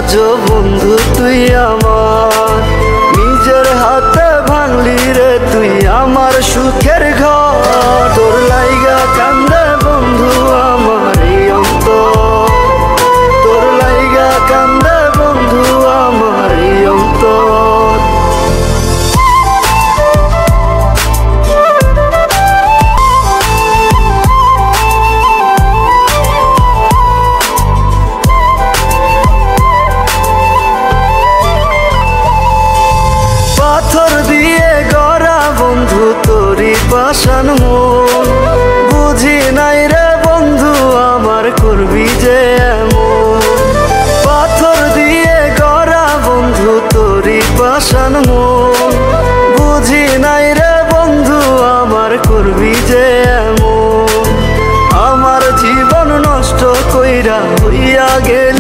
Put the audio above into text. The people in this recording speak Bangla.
আজও বন্ধু তুই আমার, নিজের হাতে ভাঙলি রে তুই আমার সুখের ঘর। তোর লাইগা কান্দে বন্ধু আমার এই অন্তর, তোর লাইগা কান্দে বন্ধু আমার এই অন্তর। পাথর দিয়ে গড়া বন্ধু তোরি পাষাণ মন, বুঝি নাই রে বন্ধু আমার করবি যে এমন। পাথর দিয়ে গড়া বন্ধু তোরি পাষাণ মন, বুঝি নাই রে বন্ধু আমার করবি যে এমন। আমার জীবন নষ্ট কইরা হইয়া গেল